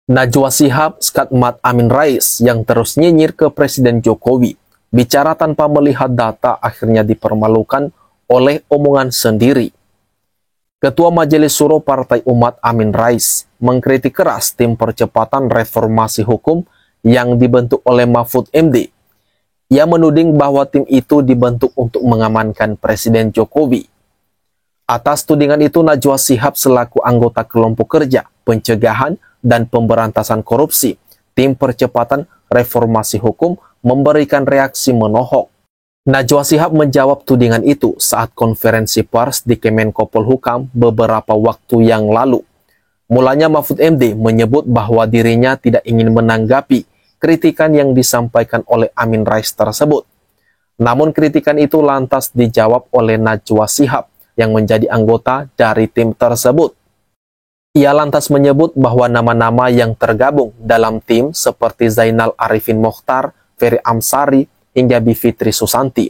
Najwa Shihab skatmat Amin Rais yang terus nyinyir ke Presiden Jokowi. Bicara tanpa melihat data akhirnya dipermalukan oleh omongan sendiri. Ketua Majelis Syuro Partai Umat Amin Rais mengkritik keras tim percepatan reformasi hukum yang dibentuk oleh Mahfud MD. Ia menuding bahwa tim itu dibentuk untuk mengamankan Presiden Jokowi. Atas tudingan itu, Najwa Shihab selaku anggota kelompok kerja pencegahan dan pemberantasan korupsi tim percepatan reformasi hukum memberikan reaksi menohok. Najwa Shihab menjawab tudingan itu saat konferensi pers di Kemenko Polhukam beberapa waktu yang lalu. Mulanya Mahfud MD menyebut bahwa dirinya tidak ingin menanggapi kritikan yang disampaikan oleh Amin Rais tersebut. Namun kritikan itu lantas dijawab oleh Najwa Shihab yang menjadi anggota dari tim tersebut. Ia lantas menyebut bahwa nama-nama yang tergabung dalam tim seperti Zainal Arifin Mokhtar, Ferry Amsari, hingga Bivitri Susanti.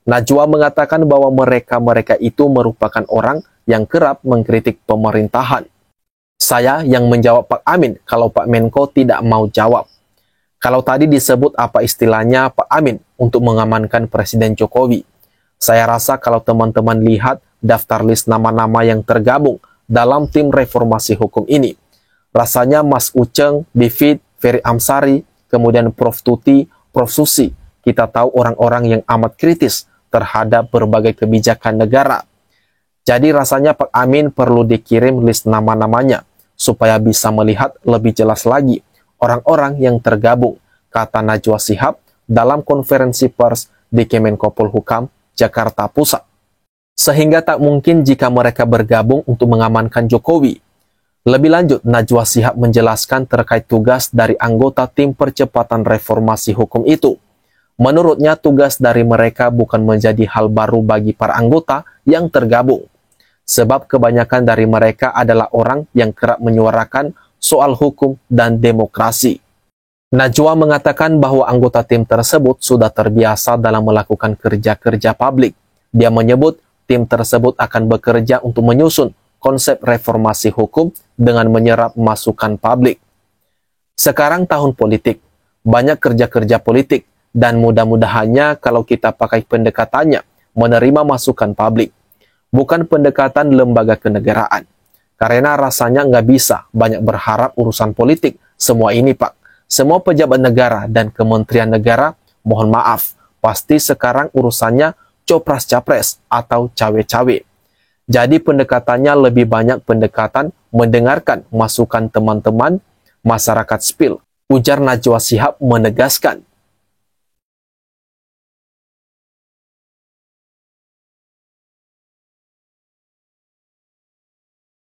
Najwa mengatakan bahwa mereka itu merupakan orang yang kerap mengkritik pemerintahan. Saya yang menjawab Pak Amin kalau Pak Menko tidak mau jawab. Kalau tadi disebut apa istilahnya Pak Amin untuk mengamankan Presiden Jokowi. Saya rasa kalau teman-teman lihat daftar list nama-nama yang tergabung dalam tim reformasi hukum ini. Rasanya Mas Uceng, Bivit, Ferry Amsari, kemudian Prof. Tuti, Prof. Susi, kita tahu orang-orang yang amat kritis terhadap berbagai kebijakan negara. Jadi rasanya Pak Amin perlu dikirim list nama-namanya supaya bisa melihat lebih jelas lagi orang-orang yang tergabung, kata Najwa Shihab dalam konferensi pers di Kemenko Polhukam, Jakarta Pusat. Sehingga tak mungkin jika mereka bergabung untuk mengamankan Jokowi. Lebih lanjut, Najwa Shihab menjelaskan terkait tugas dari anggota tim percepatan reformasi hukum itu. Menurutnya, tugas dari mereka bukan menjadi hal baru bagi para anggota yang tergabung. Sebab kebanyakan dari mereka adalah orang yang kerap menyuarakan soal hukum dan demokrasi. Najwa mengatakan bahwa anggota tim tersebut sudah terbiasa dalam melakukan kerja-kerja publik. Dia menyebut tim tersebut akan bekerja untuk menyusun konsep reformasi hukum dengan menyerap masukan publik. Sekarang tahun politik, banyak kerja-kerja politik, dan mudah-mudahannya kalau kita pakai pendekatannya, menerima masukan publik, bukan pendekatan lembaga kenegaraan. Karena rasanya nggak bisa banyak berharap urusan politik semua ini, Pak. Semua pejabat negara dan kementerian negara, mohon maaf, pasti sekarang urusannya copras-capres atau cawe-cawe. Jadi pendekatannya lebih banyak pendekatan mendengarkan masukan teman-teman masyarakat sipil, ujar Najwa Shihab menegaskan.